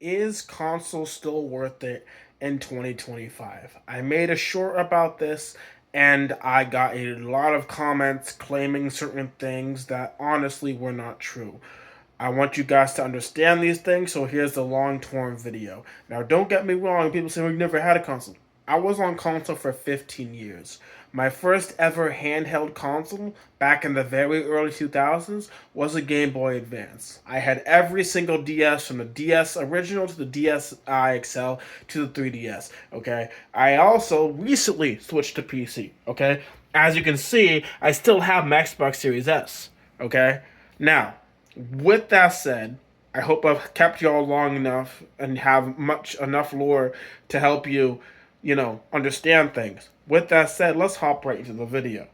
Is console still worth it in 2025? I made a short about this and I got a lot of comments claiming certain things that honestly were not true. I want you guys to understand these things, so here's the long term video. Now, don't get me wrong, people say, well, you never had a console. I was on console for 15 years. My first ever handheld console back in the very early 2000s was a Game Boy Advance. I had every single DS from the DS original to the DSi XL to the 3DS, okay? I also recently switched to PC, okay? As you can see, I still have my Xbox Series S, okay? Now, with that said, I hope I've kept y'all long enough and have much enough lore to help you, understand things. With that said, let's hop right into the video.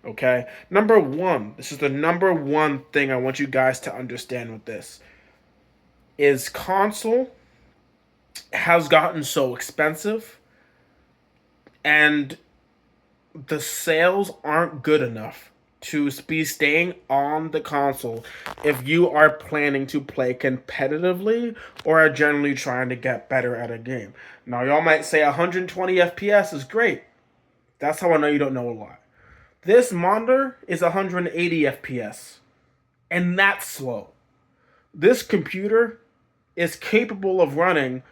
Okay? Number one, this is the number one thing I want you guys to understand with this is console has gotten so expensive and the sales aren't good enough to be staying on the console if you are planning to play competitively or are generally trying to get better at a game. Now, y'all might say 120 FPS is great. That's how I know you don't know a lot. This monitor is 180 FPS, and that's slow. This computer is capable of running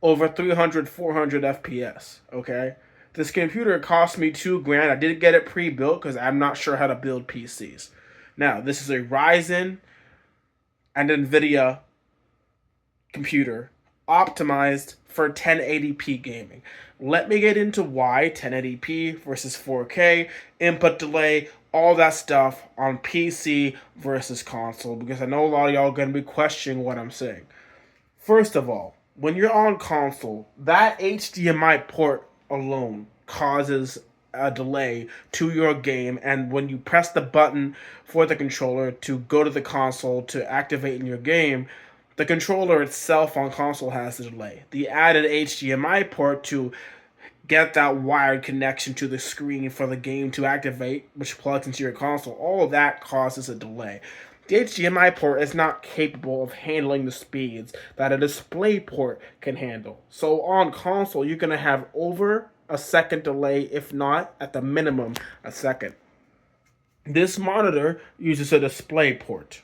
over 300, 400 FPS, okay? This computer cost me $2,000. I did get it pre-built because I'm not sure how to build PCs. Now, this is a Ryzen and NVIDIA computer optimized for 1080p gaming. Let me get into why 1080p versus 4K, input delay, all that stuff on PC versus console, because I know a lot of y'all are going to be questioning what I'm saying. First of all, when you're on console, that HDMI port alone causes a delay to your game, and when you press the button for the controller to go to the console to activate in your game, the controller itself on console has a delay. The added HDMI port to get that wired connection to the screen for the game to activate, which plugs into your console, all of that causes a delay. The HDMI port is not capable of handling the speeds that a display port can handle. So on console, you're going to have over a second delay, if not at the minimum a second. This monitor uses a display port,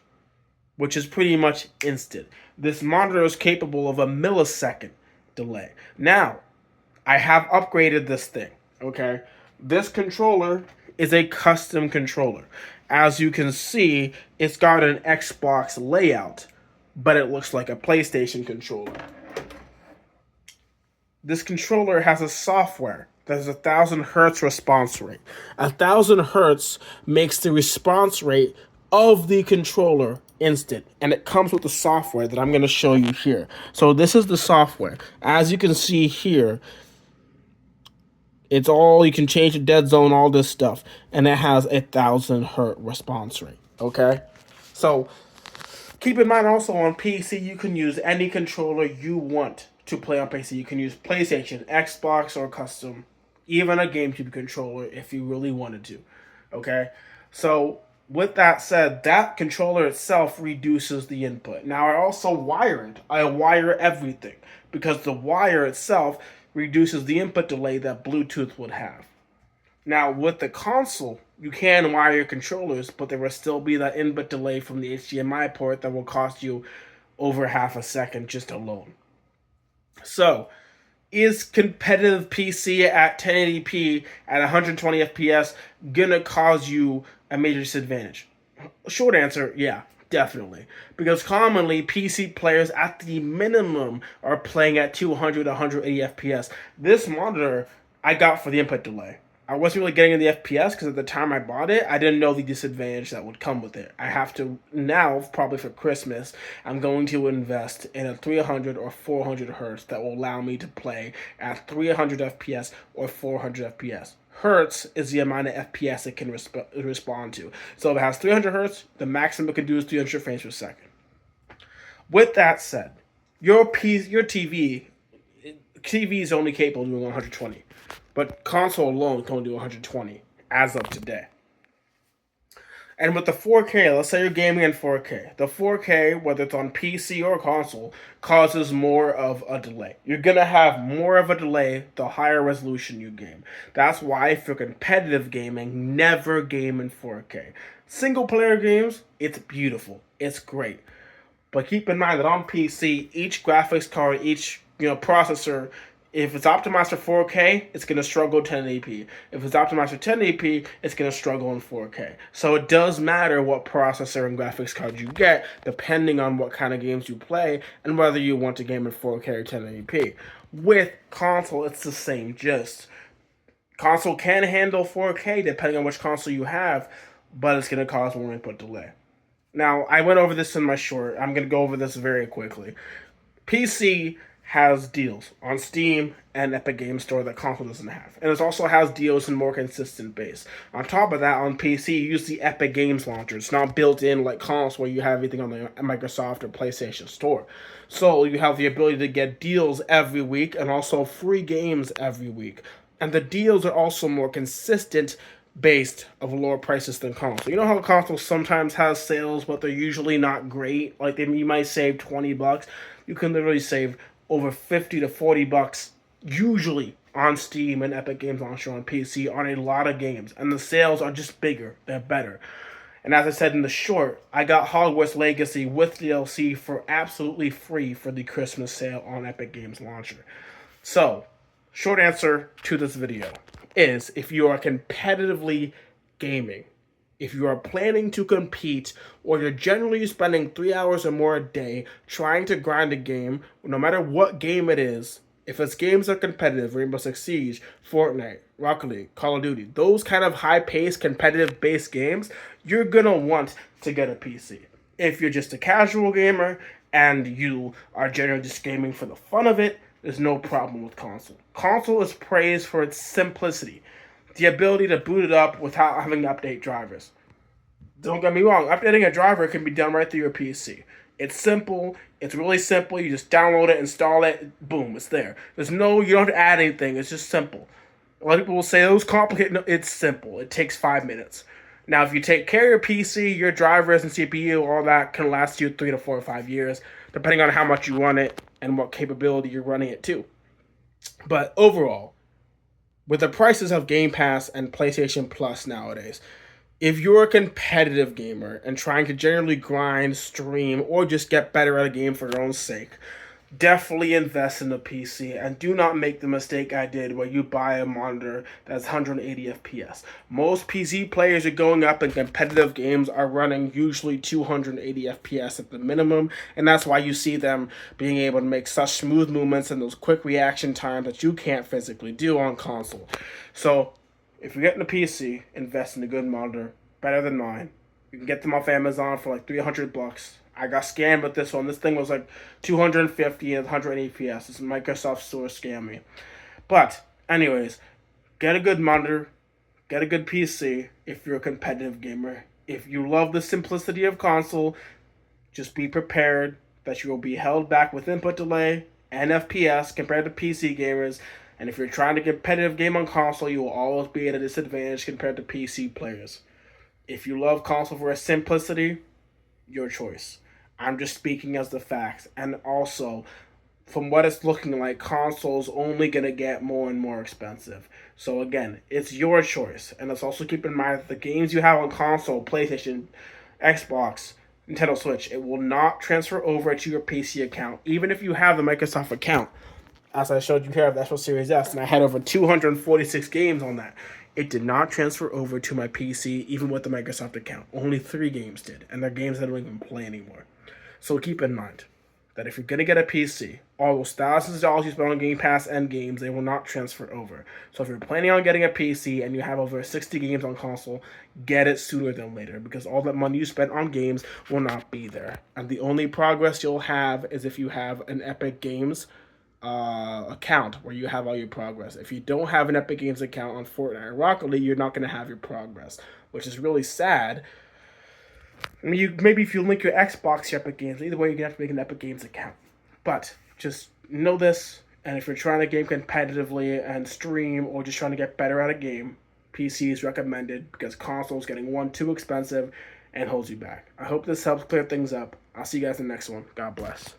which is pretty much instant. This monitor is capable of a millisecond delay. Now, I have upgraded this thing, okay? This controller is a custom controller. As you can see, it's got an Xbox layout, but it looks like a PlayStation controller. This controller has a software that has 1,000 Hz response rate. 1,000 Hz makes the response rate of the controller instant, and it comes with the software that I'm going to show you here. So this is the software. As you can see here, it's all, you can change the dead zone, all this stuff, and it has 1,000 Hz response rate. Okay, so keep in mind also on PC you can use any controller you want to play on PC. You can use PlayStation, Xbox, or custom, even a GameCube controller if you really wanted to. Okay, so with that said, that controller itself reduces the input. Now I also wire it. I wire everything because the wire itself reduces the input delay that Bluetooth would have. Now, with the console, you can wire your controllers, but there will still be that input delay from the HDMI port that will cost you over half a second just alone. So, is competitive PC at 1080p at 120 FPS gonna cause you a major disadvantage? Short answer, yeah, definitely. Because commonly, PC players at the minimum are playing at 200 180 FPS. This monitor I got for the input delay. I wasn't really getting the FPS because at the time I bought it, I didn't know the disadvantage that would come with it. I have to now, probably for Christmas, I'm going to invest in a 300 or 400 hertz that will allow me to play at 300 FPS or 400 FPS. Hertz is the amount of FPS it can respond to. So if it has 300 hertz, the maximum it can do is 300 frames per second. With that said, your TV is only capable of doing 120, but console alone can only do 120 as of today. And with the 4K, let's say you're gaming in 4K. The 4K, whether it's on PC or console, causes more of a delay. You're gonna have more of a delay the higher resolution you game. That's why if you're competitive gaming, never game in 4K. Single player games, it's beautiful. It's great. But keep in mind that on PC, each graphics card, each processor, if it's optimized for 4K, it's going to struggle 1080p. If it's optimized for 1080p, it's going to struggle in 4K. So it does matter what processor and graphics card you get, depending on what kind of games you play and whether you want to game in 4K or 1080p. With console, it's the same gist. Console can handle 4K depending on which console you have, but it's going to cause more input delay. Now, I went over this in my short. I'm going to go over this very quickly. PC has deals on Steam and Epic Games Store that console doesn't have. And it also has deals in more consistent base. On top of that, on PC, you use the Epic Games Launcher. It's not built in like console where you have everything on the Microsoft or PlayStation Store. So you have the ability to get deals every week and also free games every week. And the deals are also more consistent based of lower prices than console. You know how console sometimes has sales, but they're usually not great. Like you might save $20. You can literally save over $50 to $40 usually on Steam and Epic Games Launcher on PC on a lot of games, and the sales are just bigger. They're better. And as I said in the short, I got Hogwarts Legacy with DLC for absolutely free for the Christmas sale on Epic Games Launcher. So, short answer to this video is if you are competitively gaming, if you are planning to compete, or you're generally spending 3 hours or more a day trying to grind a game, no matter what game it is, if it's games that are competitive, Rainbow Six Siege, Fortnite, Rocket League, Call of Duty, those kind of high-paced, competitive-based games, you're gonna want to get a PC. If you're just a casual gamer and you are generally just gaming for the fun of it, there's no problem with console. Console is praised for its simplicity, the ability to boot it up without having to update drivers. Don't get me wrong, updating a driver can be done right through your PC. It's simple, it's really simple, you just download it, install it, boom, it's there. You don't have to add anything, it's just simple. A lot of people will say, oh, it's complicated. No, it's simple, it takes 5 minutes. Now, if you take care of your PC, your drivers and CPU, all that can last you 3 to 4 or 5 years, depending on how much you run it and what capability you're running it to. But overall, with the prices of Game Pass and PlayStation Plus nowadays, if you're a competitive gamer and trying to generally grind, stream, or just get better at a game for your own sake, definitely invest in a PC and do not make the mistake I did where you buy a monitor that's 180 FPS. Most PC players are going up in competitive games are running usually 280 FPS at the minimum, and that's why you see them being able to make such smooth movements and those quick reaction times that you can't physically do on console. So if you're getting a PC, invest in a good monitor, better than mine. You can get them off Amazon for like $300. I got scammed with this one. This thing was like 250 and 180 FPS. This Microsoft Store scammed me. But, anyways, get a good monitor, get a good PC if you're a competitive gamer. If you love the simplicity of console, just be prepared that you will be held back with input delay and FPS compared to PC gamers. And if you're trying to competitive game on console, you will always be at a disadvantage compared to PC players. If you love console for its simplicity, your choice. I'm just speaking as the facts. And also, from what it's looking like, console's only going to get more and more expensive. So again, it's your choice. And let's also keep in mind that the games you have on console, PlayStation, Xbox, Nintendo Switch, it will not transfer over to your PC account, even if you have the Microsoft account. As I showed you here of the Xbox Series S, and I had over 246 games on that. It did not transfer over to my PC, even with the Microsoft account. Only 3 games did, and they're games I don't even play anymore. So keep in mind that if you're going to get a PC, all those thousands of dollars you spend on Game Pass and games, they will not transfer over. So if you're planning on getting a PC and you have over 60 games on console, get it sooner than later, because all that money you spent on games will not be there. And the only progress you'll have is if you have an Epic Games account where you have all your progress. If you don't have an Epic Games account on Fortnite or Rocket League, you're not going to have your progress, which is really sad. I mean, maybe if you link your Xbox to your Epic Games, either way, you're going to have to make an Epic Games account. But just know this, and if you're trying to game competitively and stream or just trying to get better at a game, PC is recommended because consoles getting one too expensive and holds you back. I hope this helps clear things up. I'll see you guys in the next one. God bless.